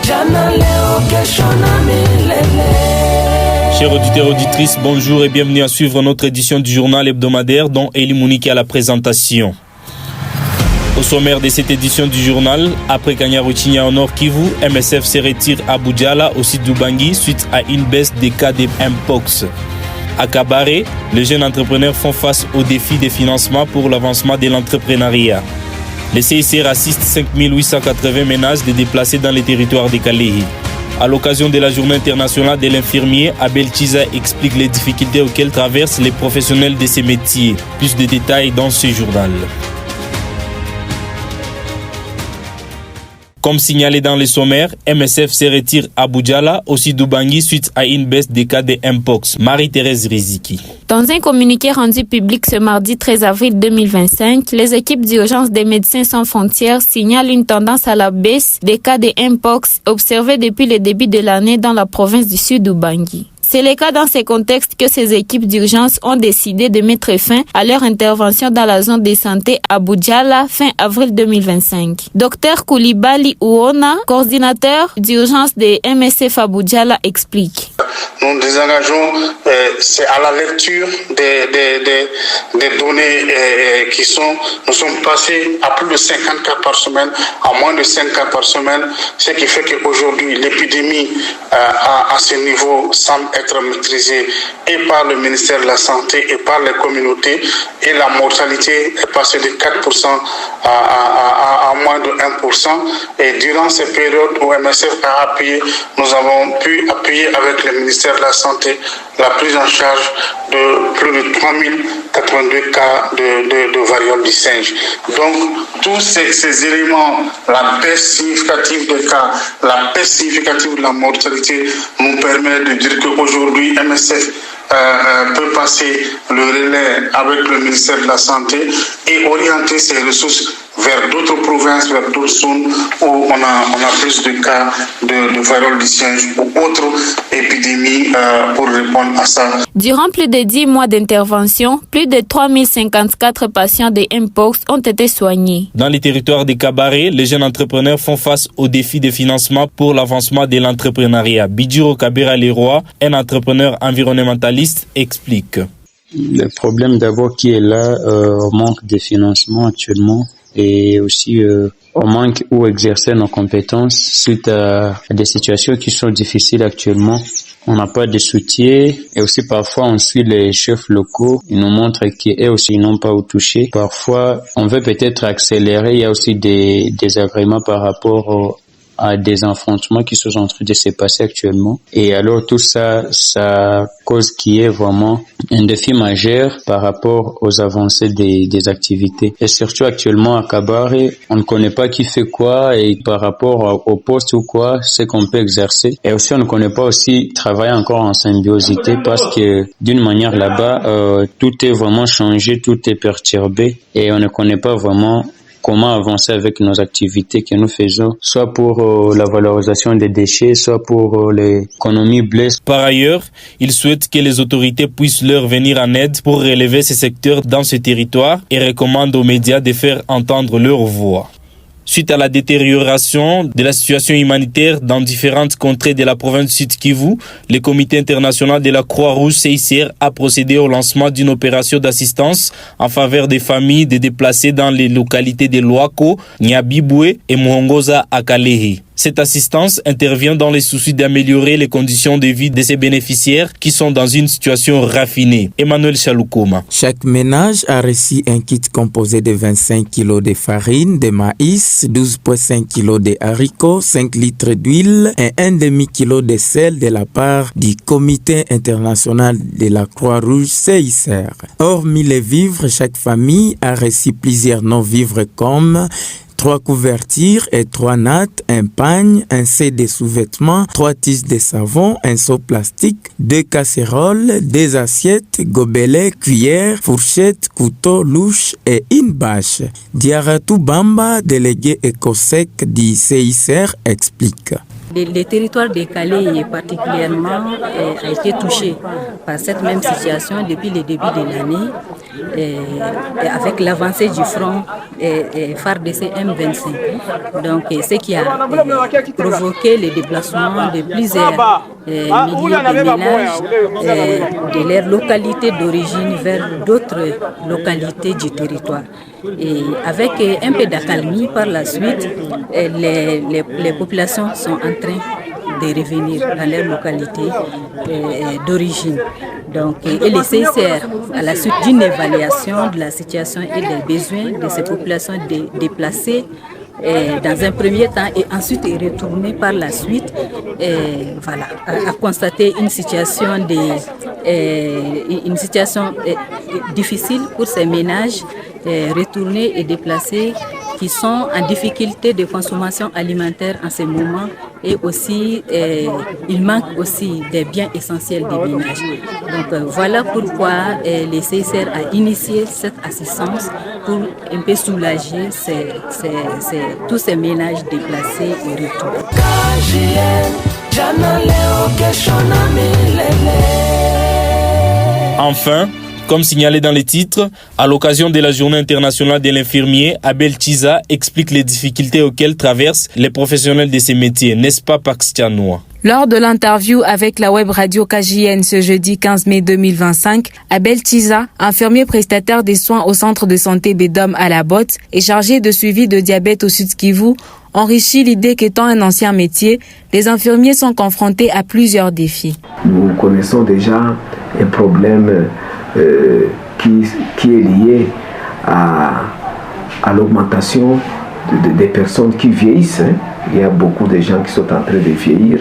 Chers auditeurs et auditrices, bonjour et bienvenue à suivre notre édition du journal hebdomadaire dont Eli Mouniki à la présentation. Au sommaire de cette édition du journal, après Kanyaruchinya au Nord Kivu, MSF se retire à Boudjala au site d'Ubangi suite à une baisse des cas de Mpox. À Kabare, les jeunes entrepreneurs font face aux défis de financement pour l'avancement de l'entrepreneuriat. Le CICR assiste 5880 ménages de déplacés dans les territoires de Kalehi. À l'occasion de la journée internationale de l'infirmier, Abel Chiza explique les difficultés auxquelles traversent les professionnels de ces métiers. Plus de détails dans ce journal. Comme signalé dans les sommaires, MSF se retire à Boudjala, aussi d'Ubangi, suite à une baisse des cas de Mpox. Marie-Thérèse Riziki. Dans un communiqué rendu public ce mardi 13 avril 2025, les équipes d'urgence des Médecins sans frontières signalent une tendance à la baisse des cas de Mpox observés depuis le début de l'année dans la province du sud d'Ubangi. C'est le cas dans ces contextes que ces équipes d'urgence ont décidé de mettre fin à leur intervention dans la zone de santé à Boudjala fin avril 2025. Dr Koulibaly Ouona, coordinateur d'urgence des MSF à Boudjala, explique. Nous nous désengageons, c'est à la lecture des données qui sont, nous sommes passés à plus de 50 cas par semaine, à moins de 5 cas par semaine, ce qui fait qu'aujourd'hui l'épidémie à ce niveau semble être maîtrisée et par le ministère de la Santé et par les communautés, et la mortalité est passée de 4% à moins de 1%. Et durant ces périodes où MSF a appuyé, nous avons pu appuyer avec le ministère de la Santé la prise en charge de plus de 3082 cas de variole du singe. Donc, tous ces éléments, la baisse significative des cas, la baisse significative de la mortalité, nous permet de dire qu'aujourd'hui, MSF peut passer le relais avec le ministère de la Santé et orienter ses ressources vers d'autres provinces, vers d'autres zones où on a plus de cas de variole du singe ou autres épidémies pour répondre à ça. Durant plus de 10 mois d'intervention, plus de 3054 patients de Mpox ont été soignés. Dans les territoires de Kabare, les jeunes entrepreneurs font face aux défis de financement pour l'avancement de l'entrepreneuriat. Bidjiro Kabera Leroy, un entrepreneur environnementaliste, explique. Le problème d'abord qui est là, manque de financement actuellement, et aussi on manque où exercer nos compétences suite à des situations qui sont difficiles actuellement. On n'a pas de soutien et aussi parfois on suit les chefs locaux, ils nous montrent qu'eux aussi ils n'ont pas où toucher. Parfois on veut peut-être accélérer, il y a aussi des désagréments par rapport à des affrontements qui sont en train de se passer actuellement. Et alors tout ça, ça cause qui est vraiment un défi majeur par rapport aux avancées des activités. Et surtout actuellement à Kabare, on ne connaît pas qui fait quoi et par rapport au poste ou quoi, c'est qu'on peut exercer. Et aussi on ne connaît pas aussi travailler encore en symbiosité parce que d'une manière là-bas, tout est vraiment changé, tout est perturbé et on ne connaît pas vraiment comment avancer avec nos activités que nous faisons, soit pour la valorisation des déchets, soit pour l'économie bleue. Par ailleurs, il souhaite que les autorités puissent leur venir en aide pour relever ces secteurs dans ce territoire et recommande aux médias de faire entendre leur voix. Suite à la détérioration de la situation humanitaire dans différentes contrées de la province du Sud Kivu, le comité international de la Croix-Rouge CICR a procédé au lancement d'une opération d'assistance en faveur des familles de déplacés dans les localités de Loako, Nyabibwe et Muhongoza à Kalehi. Cette assistance intervient dans les soucis d'améliorer les conditions de vie de ces bénéficiaires qui sont dans une situation raffinée. Emmanuel Chaloukoma. Chaque ménage a reçu un kit composé de 25 kg de farine de maïs, 12,5 kg de haricots, 5 litres d'huile et 1,5 kg de sel de la part du Comité international de la Croix-Rouge CICR. Hormis les vivres, chaque famille a reçu plusieurs non-vivres comme 3 couvertures et 3 nattes, un pagne, un set de sous-vêtements, 3 tiges de savon, un seau plastique, 2 casseroles, 2 assiettes, gobelets, cuillères, fourchettes, couteaux, louches et une bâche. Diaratou Bamba, délégué écossais du CICR, explique. Le territoire de Calais particulièrement a été touché par cette même situation depuis le début de l'année, avec l'avancée du front FARDC M25. Donc, ce qui a provoqué le déplacement de plusieurs milliers de ménages de leur localité d'origine vers d'autres localités du territoire. Et avec un peu d'accalmie par la suite, les populations sont en train de revenir dans leur localité d'origine. Donc, et le CICR, à la suite d'une évaluation de la situation et des besoins de ces populations déplacées, dans un premier temps et ensuite est retourné par la suite, a constaté une situation difficile pour ces ménages retournés et déplacés qui sont en difficulté de consommation alimentaire en ce moment, et aussi il manque aussi des biens essentiels des ménages. Donc voilà pourquoi le CICR a initié cette assistance pour un peu soulager tous ces ménages déplacés et retournés. Enfin, comme signalé dans les titres, à l'occasion de la Journée internationale de l'infirmier, Abel Chiza explique les difficultés auxquelles traversent les professionnels de ces métiers, n'est-ce pas Paxianois? Lors de l'interview avec la web radio KJN ce jeudi 15 mai 2025, Abel Chiza, infirmier prestataire des soins au centre de santé Bédom à la Botte et chargé de suivi de diabète au Sud Kivu, enrichit l'idée qu'étant un ancien métier, les infirmiers sont confrontés à plusieurs défis. Nous connaissons déjà un problème qui est lié à l'augmentation des personnes qui vieillissent. Il y a beaucoup de gens qui sont en train de vieillir,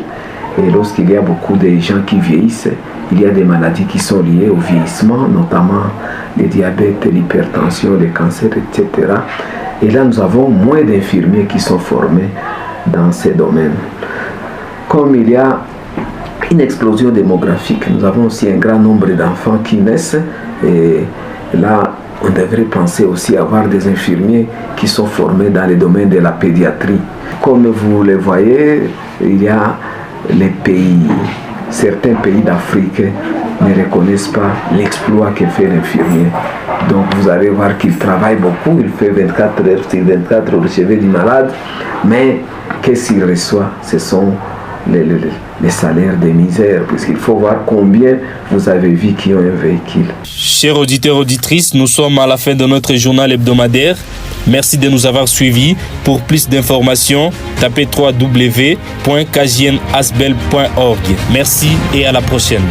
et lorsqu'il y a beaucoup de gens qui vieillissent, il y a des maladies qui sont liées au vieillissement, notamment le diabète, l'hypertension, le cancer, etc. Et là, nous avons moins d'infirmiers qui sont formés dans ces domaines. Comme il y a une explosion démographique, nous avons aussi un grand nombre d'enfants qui naissent, et là on devrait penser aussi à avoir des infirmiers qui sont formés dans le domaine de la pédiatrie. Comme vous le voyez, il y a certains pays d'Afrique ne reconnaissent pas l'exploit que fait l'infirmier. Donc vous allez voir qu'il travaille beaucoup, il fait 24 heures sur 24 au chevet du malade, mais qu'est-ce qu'il reçoit? Ce sont les salaires de misère, puisqu'il faut voir combien vous avez vu qui ont un véhicule. Chers auditeurs, auditrices, nous sommes à la fin de notre journal hebdomadaire. Merci de nous avoir suivis. Pour plus d'informations, tapez www.kjnasbel.org. Merci et à la prochaine.